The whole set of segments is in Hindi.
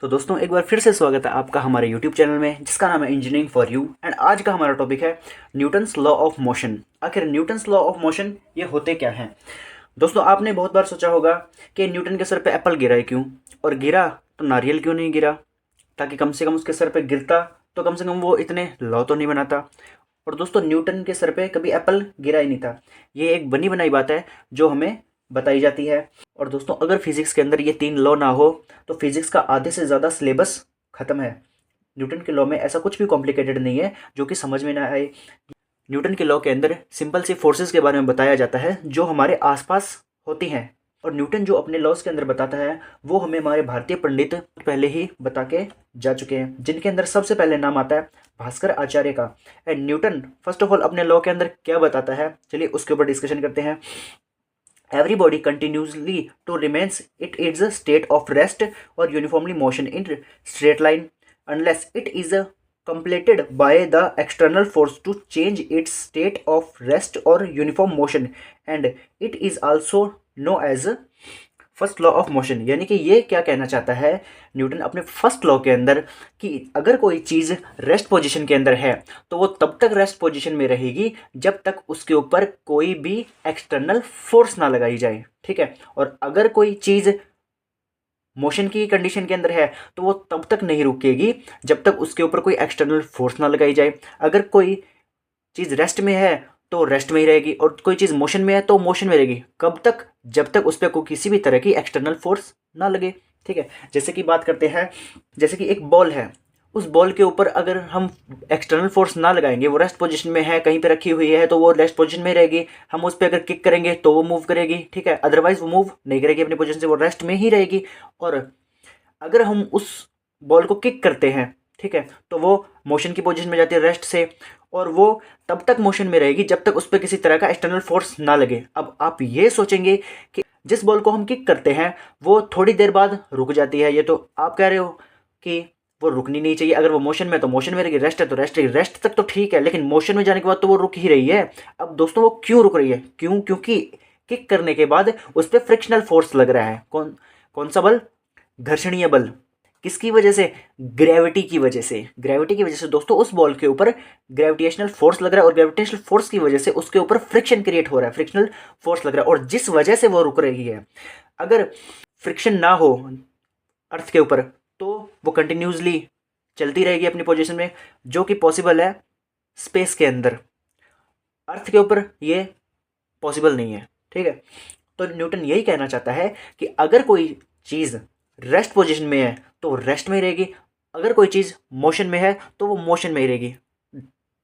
तो दोस्तों एक बार फिर से स्वागत है आपका हमारे यूट्यूब चैनल में जिसका नाम है इंजीनियरिंग फॉर यू। एंड आज का हमारा टॉपिक है न्यूटन्स लॉ ऑफ मोशन। आखिर न्यूटन्स लॉ ऑफ मोशन ये होते क्या हैं। दोस्तों आपने बहुत बार सोचा होगा कि न्यूटन के सर पे एप्पल गिरा है क्यों, और गिरा तो नारियल क्यों नहीं गिरा, ताकि कम से कम उसके सर पे गिरता तो कम से कम वो इतने लॉ तो नहीं बनाता। और दोस्तों न्यूटन के सर पे कभी एप्पल गिरा ही नहीं था। ये एक बनी बनाई बात है जो हमें बताई जाती है। और दोस्तों अगर फिजिक्स के अंदर ये तीन लॉ ना हो तो फिजिक्स का आधे से ज़्यादा सिलेबस खत्म है। न्यूटन के लॉ में ऐसा कुछ भी कॉम्प्लिकेटेड नहीं है जो कि समझ में ना आए। न्यूटन के लॉ के अंदर सिंपल सी फोर्सेस के बारे में बताया जाता है जो हमारे आसपास होती हैं। और न्यूटन जो अपने लॉज के अंदर बताता है वो हमें हमारे भारतीय पंडित पहले ही बता के जा चुके हैं, जिनके अंदर सबसे पहले नाम आता है भास्कर आचार्य का। And Newton first of all अपने लॉ के अंदर क्या बताता है, चलिए उसके ऊपर डिस्कशन करते हैं। Every body continuously to remains it is a state of rest or uniformly motion in straight line unless it is completed by the external force to change its state of rest or uniform motion, and it is also known as first law of motion. यानी कि ये क्या कहना चाहता है न्यूटन अपने फर्स्ट लॉ के अंदर कि अगर कोई चीज़ रेस्ट पोजीशन के अंदर है तो वो तब तक रेस्ट पोजीशन में रहेगी जब तक उसके ऊपर कोई भी एक्सटर्नल फोर्स ना लगाई जाए, ठीक है। और अगर कोई चीज़ मोशन की कंडीशन के अंदर है तो वो तब तक नहीं रुकेगी जब तक उसके ऊपर कोई एक्सटर्नल फोर्स ना लगाई जाए। अगर कोई चीज़ रेस्ट में है तो रेस्ट में ही रहेगी, और कोई चीज़ मोशन में है तो मोशन में रहेगी। कब तक? जब तक उस पर कोई किसी भी तरह की एक्सटर्नल फोर्स ना लगे, ठीक है। जैसे कि बात करते हैं, जैसे कि एक बॉल है, उस बॉल के ऊपर अगर हम एक्सटर्नल फोर्स ना लगाएंगे, वो रेस्ट पोजीशन में है, कहीं पे रखी हुई है तो वो रेस्ट पोजीशन में रहेगी। हम उस पर अगर किक करेंगे तो वो मूव करेगी, ठीक है। अदरवाइज वो मूव नहीं करेगी अपनी पोजीशन से, वो रेस्ट में ही रहेगी। और अगर हम उस बॉल को किक करते हैं, ठीक है, तो वो मोशन की पोजीशन में जाती है रेस्ट से, और वो तब तक मोशन में रहेगी जब तक उस पर किसी तरह का एक्सटर्नल फोर्स ना लगे। अब आप ये सोचेंगे कि जिस बॉल को हम किक करते हैं वो थोड़ी देर बाद रुक जाती है, ये तो आप कह रहे हो कि वो रुकनी नहीं चाहिए। अगर वो मोशन में तो मोशन में रहेगी, रेस्ट है तो रेस्ट रहेगी। रेस्ट तक तो ठीक है, लेकिन मोशन में जाने के बाद तो वो रुक ही रही है। अब दोस्तों वो क्यों रुक रही है? क्योंकि किक करने के बाद उस पर फ्रिक्शनल फोर्स लग रहा है। कौन कौन सा बल? घर्षणीय बल। किसकी वजह से? ग्रेविटी की वजह से। ग्रेविटी की वजह से दोस्तों उस बॉल के ऊपर ग्रेविटेशनल फोर्स लग रहा है, और ग्रेविटेशनल फोर्स की वजह से उसके ऊपर फ्रिक्शन क्रिएट हो रहा है, फ्रिक्शनल फोर्स लग रहा है, और जिस वजह से वो रुक रही है। अगर फ्रिक्शन ना हो अर्थ के ऊपर तो वो कंटिन्यूसली चलती रहेगी अपनी पोजीशन में, जो कि पॉसिबल है स्पेस के अंदर। अर्थ के ऊपर ये पॉसिबल नहीं है, ठीक है। तो न्यूटन यही कहना चाहता है कि अगर कोई चीज़ रेस्ट पोजीशन में है तो रेस्ट में ही रहेगी, अगर कोई चीज़ मोशन में है तो वो मोशन में ही रहेगी।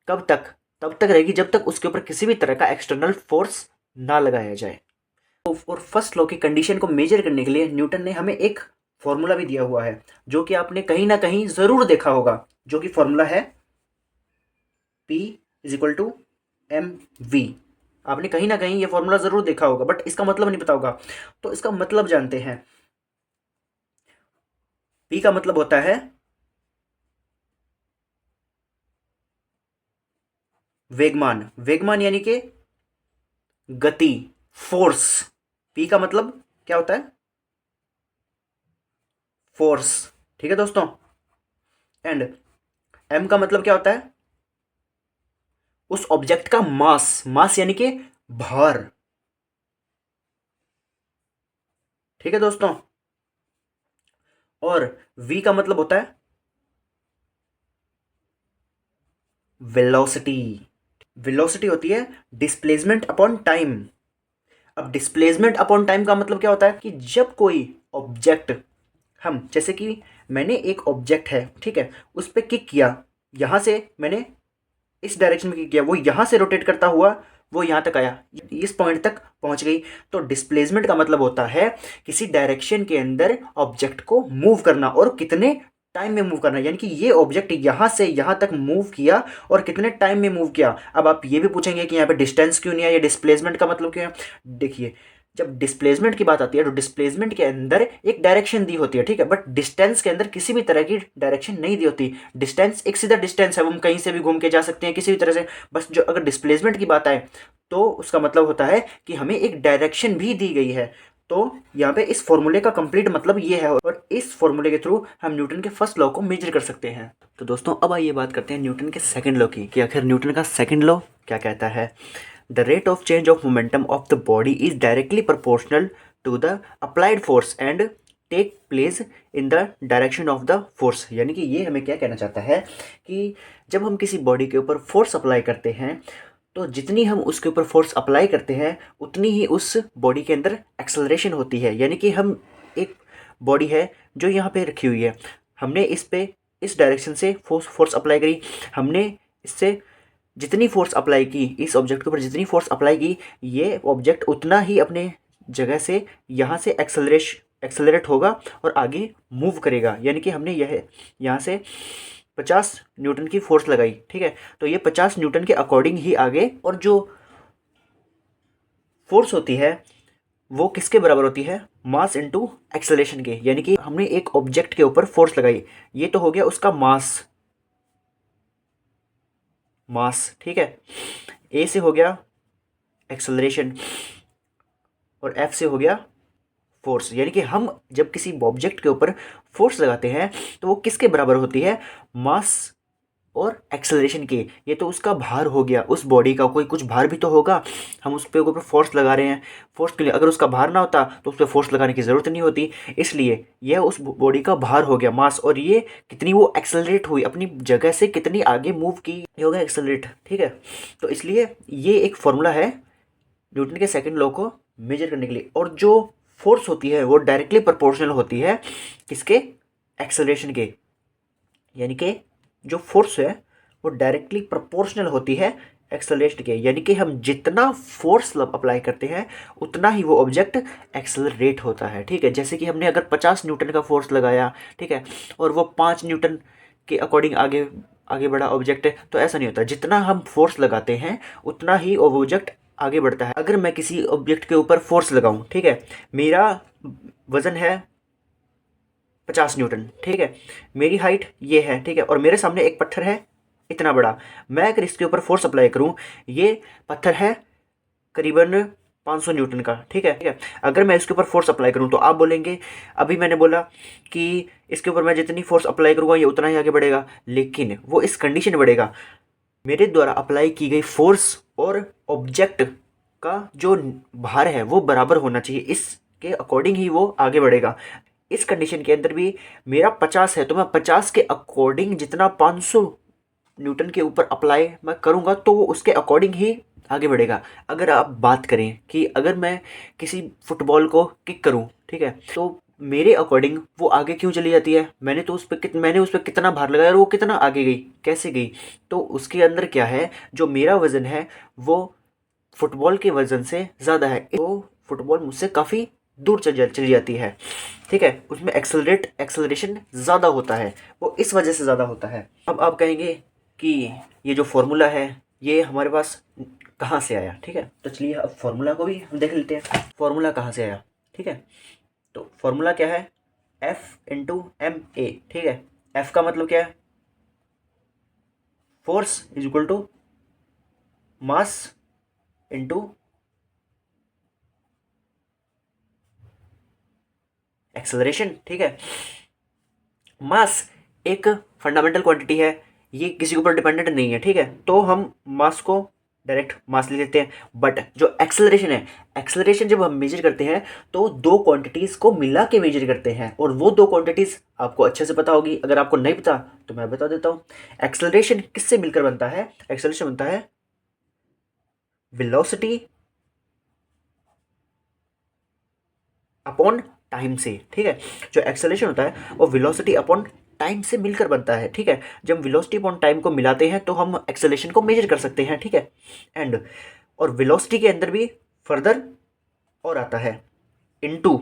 कब तक? तब तक रहेगी जब तक उसके ऊपर किसी भी तरह का एक्सटर्नल फोर्स ना लगाया जाए। और फर्स्ट लॉ की कंडीशन को मेजर करने के लिए न्यूटन ने हमें एक फॉर्मूला भी दिया हुआ है जो कि आपने कहीं ना कहीं ज़रूर देखा होगा, जो कि फॉर्मूला है P इज टू mv। आपने कहीं ना कहीं ये फॉर्मूला ज़रूर देखा होगा, बट इसका मतलब नहीं पता होगा। तो इसका मतलब जानते हैं। P का मतलब होता है वेगमान। वेगमान यानी कि गति, फोर्स। P का मतलब क्या होता है? फोर्स, ठीक है दोस्तों। एंड M का मतलब क्या होता है? उस ऑब्जेक्ट का मास। मास यानी कि भार, ठीक है दोस्तों। और V का मतलब होता है वेलोसिटी। वेलोसिटी होती है डिस्प्लेसमेंट अपॉन टाइम। अब डिस्प्लेसमेंट अपॉन टाइम का मतलब क्या होता है कि जब कोई ऑब्जेक्ट, हम जैसे कि मैंने एक ऑब्जेक्ट है, ठीक है, उस पर किक किया, यहाँ से मैंने इस डायरेक्शन में किक किया, वो यहाँ से रोटेट करता हुआ वो यहाँ तक आया, इस पॉइंट तक पहुँच गई। तो डिस्प्लेसमेंट का मतलब होता है किसी डायरेक्शन के अंदर ऑब्जेक्ट को मूव करना, और कितने टाइम में मूव करना। यानी कि ये ऑब्जेक्ट यहाँ से यहाँ तक मूव किया और कितने टाइम में मूव किया। अब आप ये भी पूछेंगे कि यहाँ पे डिस्टेंस क्यों नहीं है, या डिस्प्लेसमेंट का मतलब क्या है। देखिए, जब डिस्प्लेसमेंट की बात आती है तो डिस्प्लेसमेंट के अंदर एक डायरेक्शन दी होती है, ठीक है, बट डिस्टेंस के अंदर किसी भी तरह की डायरेक्शन नहीं दी होती। डिस्टेंस एक सीधा डिस्टेंस है, हम कहीं से भी घूम के जा सकते हैं किसी भी तरह से। बस जो अगर डिस्प्लेसमेंट की बात आए तो उसका मतलब होता है कि हमें एक डायरेक्शन भी दी गई है। तो यहाँ पे इस फॉर्मूले का कंप्लीट मतलब ये है और इस फॉर्मूले के थ्रू हम न्यूटन के फर्स्ट लॉ को मेजर कर सकते हैं। तो दोस्तों अब आइए बात करते हैं न्यूटन के सेकंड लॉ की कि आखिर न्यूटन का सेकंड लॉ क्या कहता है। The rate of change of momentum of the body is directly proportional to the applied force and take place in the direction of the force. यानी कि ये हमें क्या कहना चाहता है कि जब हम किसी बॉडी के ऊपर फोर्स अप्लाई करते हैं तो जितनी हम उसके ऊपर फोर्स अप्लाई करते हैं उतनी ही उस बॉडी के अंदर एक्सेलरेशन होती है। यानी कि हम एक बॉडी है जो यहाँ पे रखी हुई है, हमने इस पे इस डायरेक्शन से फोर्स अप्लाई करी, हमने इससे जितनी फोर्स अप्लाई की, इस ऑब्जेक्ट के ऊपर जितनी फोर्स अप्लाई की, ये ऑब्जेक्ट उतना ही अपने जगह से यहाँ से एक्सेलरेट होगा और आगे मूव करेगा। यानी कि हमने यह यहाँ से 50 न्यूटन की फोर्स लगाई, ठीक है, तो ये 50 न्यूटन के अकॉर्डिंग ही आगे, और जो फोर्स होती है वो किसके बराबर होती है, मास इनटू एक्सेलरेशन के। यानी कि हमने एक ऑब्जेक्ट के ऊपर फोर्स लगाई, ये तो हो गया उसका मास, ठीक है, ए से हो गया एक्सेलरेशन और एफ से हो गया फोर्स। यानी कि हम जब किसी ऑब्जेक्ट के ऊपर फोर्स लगाते हैं तो वो किसके बराबर होती है, मास और एक्सेलरेशन के। ये तो उसका भार हो गया, उस बॉडी का कोई कुछ भार भी तो होगा, हम उस पे ऊपर फोर्स लगा रहे हैं फोर्स के लिए। अगर उसका भार ना होता तो उस पर फोर्स लगाने की ज़रूरत नहीं होती, इसलिए यह उस बॉडी का भार हो गया, मास, और ये कितनी वो एक्सेलरेट हुई, अपनी जगह से कितनी आगे मूव की, ये हो गया एक्सेलरेट, ठीक है। तो इसलिए ये एक फॉर्मूला है न्यूटन के सेकंड लॉ को मेजर करने के लिए। और जो फोर्स होती है वो डायरेक्टली प्रोपोर्शनल होती है किसके, एक्सेलरेशन के। यानी कि जो फोर्स है वो डायरेक्टली प्रोपोर्शनल होती है एक्सेलरेशन के। यानी कि हम जितना फोर्स अप्लाई करते हैं उतना ही वो ऑब्जेक्ट एक्सेलरेट होता है, ठीक है। जैसे कि हमने अगर 50 न्यूटन का फोर्स लगाया, ठीक है, और वो 5 न्यूटन के अकॉर्डिंग आगे आगे बढ़ा ऑब्जेक्ट है, तो ऐसा नहीं होता। जितना हम फोर्स लगाते हैं उतना ही वो ऑब्जेक्ट आगे बढ़ता है। अगर मैं किसी ऑब्जेक्ट के ऊपर फोर्स लगाऊं, ठीक है, मेरा वजन है 50 न्यूटन, ठीक है, मेरी हाइट ये है, ठीक है, और मेरे सामने एक पत्थर है इतना बड़ा, मैं अगर इसके ऊपर फोर्स अप्लाई करूं, ये पत्थर है करीबन 500 न्यूटन का, ठीक है, ठीक है। अगर मैं इसके ऊपर फोर्स अप्लाई करूं तो आप बोलेंगे अभी मैंने बोला कि इसके ऊपर मैं जितनी फोर्स अप्लाई करूंगा ये उतना ही आगे बढ़ेगा, लेकिन वो इस कंडीशन में बढ़ेगा, मेरे द्वारा अप्लाई की गई फोर्स और ऑब्जेक्ट का जो भार है वो बराबर होना चाहिए, इसके अकॉर्डिंग ही वो आगे बढ़ेगा। इस कंडीशन के अंदर भी मेरा 50 है तो मैं 50 के अकॉर्डिंग जितना 500 न्यूटन के ऊपर अप्लाई मैं करूँगा तो वो उसके अकॉर्डिंग ही आगे बढ़ेगा। अगर आप बात करें कि अगर मैं किसी फुटबॉल को किक करूँ, ठीक है, तो मेरे अकॉर्डिंग वो आगे क्यों चली जाती है, मैंने उस पर कितना भार लगाया और वो कितना आगे गई, कैसे गई, तो उसके अंदर क्या है, जो मेरा वज़न है वो फुटबॉल के वज़न से ज़्यादा है, तो फुटबॉल मुझसे काफ़ी दूर चली जाती है, ठीक है, उसमें एक्सेलरेशन ज़्यादा होता है, वो इस वजह से ज़्यादा होता है। अब आप कहेंगे कि ये जो फॉर्मूला है ये हमारे पास कहाँ से आया, ठीक है, तो चलिए अब फॉर्मूला को भी हम देख लेते हैं, फॉर्मूला कहाँ से आया, ठीक है। तो फॉर्मूला क्या है, F/ma, ठीक है। F का मतलब क्या है, force is equal to mass into acceleration, ठीक है। मास एक फंडामेंटल क्वांटिटी है, ये किसी के ऊपर डिपेंडेंट नहीं है, ठीक है, तो हम मास को डायरेक्ट मास ले लेते हैं। बट जो एक्सेलरेशन है, एक्सेलरेशन जब हम मेजर करते हैं तो दो क्वांटिटीज़ को मिला के मेजर करते हैं, और वो दो क्वांटिटीज़ आपको अच्छे से पता होगी, अगर आपको नहीं पता तो मैं बता देता हूँ। एक्सेलरेशन किससे मिलकर बनता है, एक्सेलरेशन बनता है वेलोसिटी अपॉन टाइम से, ठीक है। जो एक्सेलरेशन होता है वो वेलोसिटी अपॉन टाइम से मिलकर बनता है, ठीक है। जब वेलोसिटी अपॉन टाइम को मिलाते हैं तो हम एक्सेलरेशन को मेजर कर सकते हैं, ठीक है। एंड और वेलोसिटी के अंदर भी फर्दर और आता है इनटू,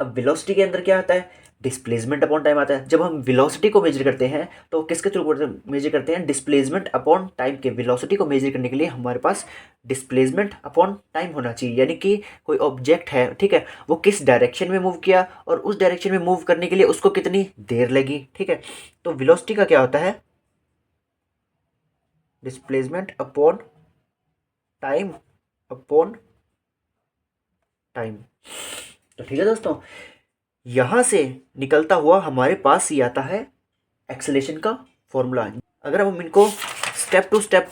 अब वेलोसिटी के अंदर क्या आता है, डिस्प्लेसमेंट अपॉन टाइम आता है। जब हम वेलोसिटी को मेजर करते हैं तो किसके थ्रू मेजर करते हैं, डिस्प्लेसमेंट अपॉन टाइम के। वेलोसिटी को मेजर करने के लिए हमारे पास डिस्प्लेसमेंट अपॉन टाइम होना चाहिए, यानी कि कोई ऑब्जेक्ट है, ठीक है, वो किस डायरेक्शन में मूव किया और उस डायरेक्शन में मूव करने के लिए उसको कितनी देर लगी, ठीक है। तो वेलोसिटी का क्या होता है, displacement upon time upon time. तो ठीक है दोस्तों, यहाँ से निकलता हुआ हमारे पास ये आता है एक्सेलेरेशन का फॉर्मूला। अगर हम इनको स्टेप टू स्टेप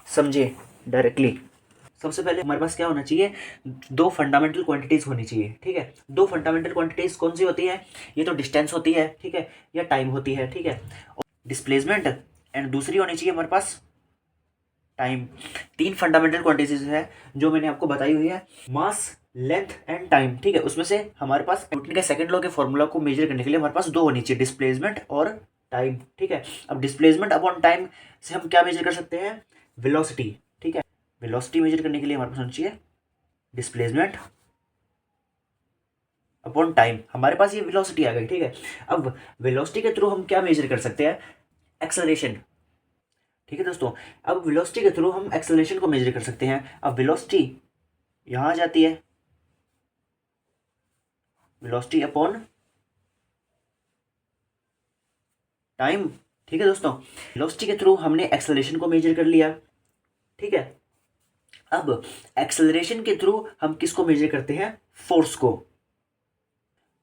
समझे डायरेक्टली, सबसे पहले हमारे पास क्या होना चाहिए, दो फंडामेंटल क्वांटिटीज होनी चाहिए। ठीक है, दो फंडामेंटल क्वांटिटीज कौन सी होती है, ये तो डिस्टेंस होती है, ठीक है, या टाइम होती है। ठीक है, डिस्प्लेसमेंट, एंड दूसरी होनी चाहिए हमारे पास टाइम। तीन फंडामेंटल क्वांटिटीज है जो मैंने आपको बताई हुई है, मास, लेंथ एंड टाइम। ठीक है, उसमें से हमारे पास न्यूटन के सेकंड लॉ के फॉर्मूला को मेजर करने के लिए हमारे पास दो होनी चाहिए, डिस्प्लेसमेंट और टाइम। ठीक है, अब डिस्प्लेसमेंट अपॉन टाइम से हम क्या मेजर कर सकते हैं, वेलोसिटी। ठीक है, वेलोसिटी मेजर करने के लिए हमारे पास होनी चाहिए डिस्प्लेसमेंट अपॉन टाइम। हमारे पास ये वेलोसिटी आ गई। ठीक है, अब वेलोसिटी के थ्रू हम क्या मेजर कर सकते हैं, एक्सेलरेशन। ठीक है दोस्तों, अब वेलोसिटी के थ्रू हम एक्सेलरेशन को मेजर कर सकते हैं। अब वेलोसिटी यहाँ आ जाती है, वेलोसिटी अपॉन टाइम। ठीक है दोस्तों, वेलोसिटी के थ्रू हमने एक्सेलरेशन को मेजर कर लिया। ठीक है, अब एक्सेलरेशन के थ्रू हम किसको मेजर करते हैं, फोर्स को।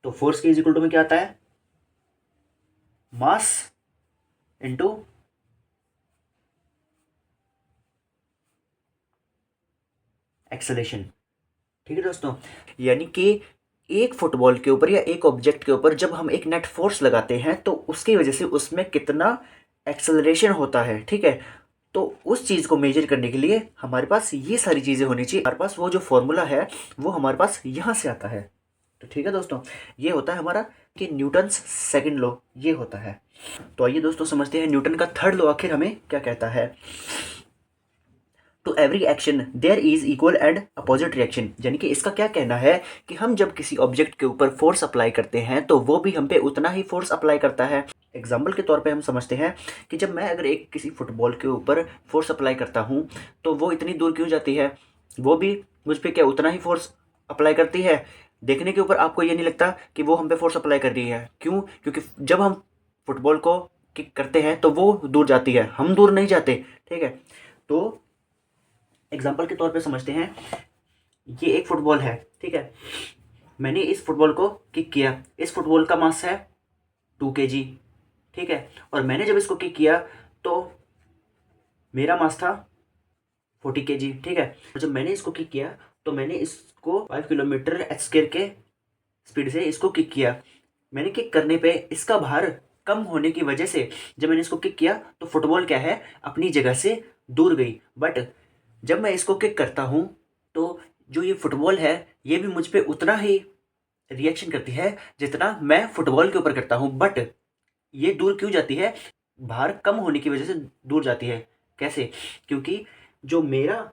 तो फोर्स के इज इक्वल टू में क्या आता है, मास इनटू एक्सेलरेशन। ठीक है दोस्तों, यानी कि एक फुटबॉल के ऊपर या एक ऑब्जेक्ट के ऊपर जब हम एक नेट फोर्स लगाते हैं तो उसकी वजह से उसमें कितना एक्सेलरेशन होता है। ठीक है, तो उस चीज़ को मेजर करने के लिए हमारे पास ये सारी चीज़ें होनी चाहिए। हमारे पास वो जो फॉर्मूला है वो हमारे पास यहाँ से आता है। तो ठीक है दोस्तों, ये होता है हमारा कि न्यूटन्स सेकंड लॉ, ये होता है। तो आइए दोस्तों समझते हैं न्यूटन का थर्ड लॉ आखिर हमें क्या कहता है। To every action there is equal and opposite reaction, यानी कि इसका क्या कहना है कि हम जब किसी ऑब्जेक्ट के ऊपर फोर्स अप्लाई करते हैं तो वो भी हम पे उतना ही फोर्स अप्लाई करता है। एग्जाम्पल के तौर पे हम समझते हैं कि जब मैं अगर एक किसी फुटबॉल के ऊपर फोर्स अप्लाई करता हूँ तो वो इतनी दूर क्यों जाती है, वो भी मुझ पर क्या उतना ही फोर्स अप्लाई करती है। देखने के ऊपर आपको ये नहीं लगता कि वो हम पे फोर्स अप्लाई कर रही है, क्यों, क्योंकि जब हम फुटबॉल को किक करते हैं तो वो दूर जाती है, हम दूर नहीं जाते। ठीक है, तो एग्जाम्पल के तौर पे समझते हैं, ये एक फुटबॉल है। ठीक है, मैंने इस फुटबॉल को किक किया, इस फुटबॉल का मास है 2 kg। ठीक है, और मैंने जब इसको किक किया तो मेरा मास था 40 kg। ठीक है, और जब मैंने इसको किक किया तो मैंने इसको 5 km/h के स्पीड से इसको किक किया। मैंने किक करने पे इसका भार कम होने की वजह से जब मैंने इसको किक किया तो फुटबॉल क्या है, अपनी जगह से दूर गई। बट जब मैं इसको किक करता हूँ तो जो ये फुटबॉल है ये भी मुझ पे उतना ही रिएक्शन करती है जितना मैं फुटबॉल के ऊपर करता हूँ। बट ये दूर क्यों जाती है, भार कम होने की वजह से दूर जाती है। कैसे, क्योंकि जो मेरा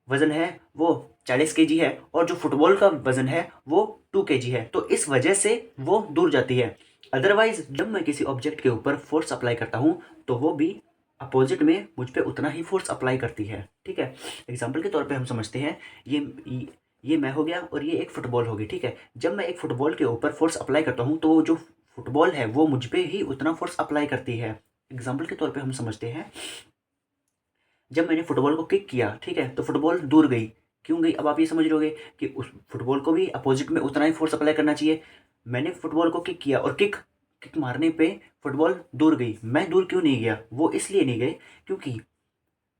वजन है वो 40 kg है और जो फुटबॉल का वजन है वो 2 kg है, तो इस वजह से वो दूर जाती है। अदरवाइज जब मैं किसी ऑब्जेक्ट के ऊपर फोर्स अप्लाई करता हूँ तो वो भी अपोजिट में मुझ पे उतना ही फोर्स अप्लाई करती है। ठीक है, एग्जाम्पल के तौर पे हम समझते हैं, ये मैं हो गया और ये एक फुटबॉल होगी। ठीक है, जब मैं एक फुटबॉल के ऊपर फोर्स अप्लाई करता हूँ तो जो फुटबॉल है वो मुझ पे ही उतना फोर्स अप्लाई करती है। एग्जाम्पल के तौर पे हम समझते हैं, जब मैंने फुटबॉल को किक किया, ठीक है, तो फुटबॉल दूर गई। क्यों गई, अब आप ये समझ लोगे कि उस फुटबॉल को भी अपोजिट में उतना ही फोर्स अप्लाई करना चाहिए। मैंने फुटबॉल को किक किया और किक किक मारने पे फुटबॉल दूर गई। मैं दूर क्यों नहीं गया, वो इसलिए नहीं गए क्योंकि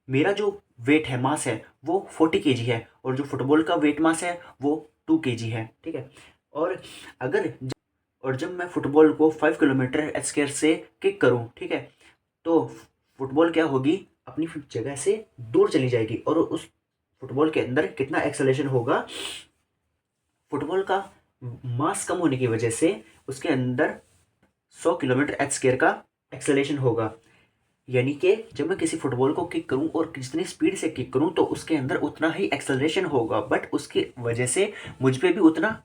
मेरा जो वेट है, मास है, वो 40 kg है और जो फुटबॉल का वेट मास है वो 2 kg है। ठीक है, और अगर और जब मैं फुटबॉल को 5 km/h से किक करूँ, ठीक है, तो फुटबॉल क्या होगी, अपनी जगह से दूर चली जाएगी और उस फुटबॉल के अंदर कितना एक्सेलरेशन होगा, फुटबॉल का मास कम होने की वजह से उसके अंदर 100 km/h का एक्सेलरेशन होगा। यानी कि जब मैं किसी फुटबॉल को किक करूं और जितनी स्पीड से किक करूं तो उसके अंदर उतना ही एक्सेलरेशन होगा, बट उसकी वजह से मुझ पे भी उतना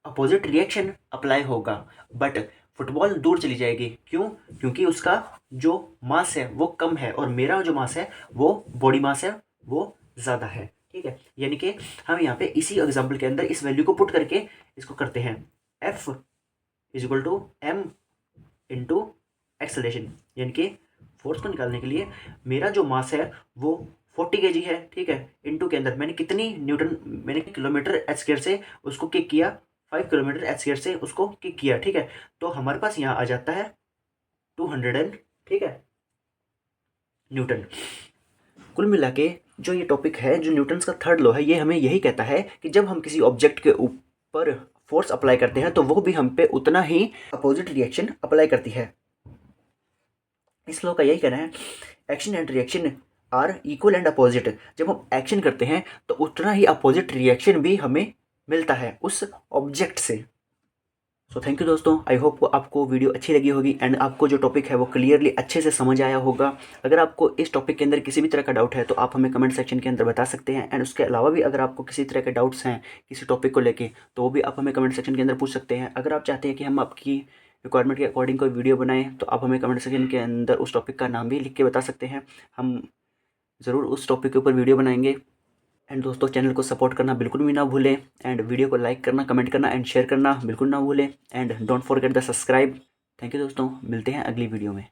अपोजिट रिएक्शन अप्लाई होगा। बट फुटबॉल दूर चली जाएगी, क्यों, क्योंकि उसका जो मास है वो कम है और मेरा जो मास है वो बॉडी मास है वो ज़्यादा है। ठीक है, यानी कि हम यहाँ पे इसी एग्जाम्पल के अंदर इस वैल्यू को पुट करके इसको करते हैं, F is equal to M into acceleration. यानी कि फोर्स को निकालने के लिए मेरा जो मास है वो 40 kg है, ठीक है, इनटू के अंदर मैंने कितनी न्यूटन, मैंने किलोमीटर एच स्क्वायर से उसको किक किया, 5 किलोमीटर एच स्क्वायर से उसको किक किया, ठीक है। तो हमारे पास यहाँ आ जाता है 200, ठीक है, न्यूटन। कुल मिला के जो ये टॉपिक है, जो न्यूटन्स का थर्ड लॉ है, ये हमें यही कहता है कि जब हम किसी ऑब्जेक्ट के ऊपर फोर्स अप्लाई करते हैं तो वो भी हम पे उतना ही अपोजिट रिएक्शन अप्लाई करती है। इस लॉ का यही कहना है, action and reaction are equal and opposite. जब हम एक्शन करते हैं तो उतना ही अपोजिट रिएक्शन भी हमें मिलता है उस ऑब्जेक्ट से। सो थैंक यू दोस्तों, आई होप आपको वीडियो अच्छी लगी होगी एंड आपको जो टॉपिक है वो क्लियरली अच्छे से समझ आया होगा। अगर आपको इस टॉपिक के अंदर किसी भी तरह का डाउट है तो आप हमें कमेंट सेक्शन के अंदर बता सकते हैं। एंड उसके अलावा भी अगर आपको किसी तरह के डाउट्स हैं किसी टॉपिक को लेके तो वो भी आप हमें कमेंट सेक्शन के अंदर पूछ सकते हैं। अगर आप चाहते हैं कि हम आपकी रिक्वायरमेंट के अकॉर्डिंग कोई वीडियो बनाएं तो आप हमें कमेंट सेक्शन के अंदर उस टॉपिक का नाम भी लिख के बता सकते हैं, हम ज़रूर उस टॉपिक के ऊपर वीडियो बनाएंगे। एंड दोस्तों, चैनल को सपोर्ट करना बिल्कुल भी ना भूलें एंड वीडियो को लाइक करना, कमेंट करना एंड शेयर करना बिल्कुल ना भूलें and don't forget the subscribe. Thank you दोस्तों, मिलते हैं अगली वीडियो में।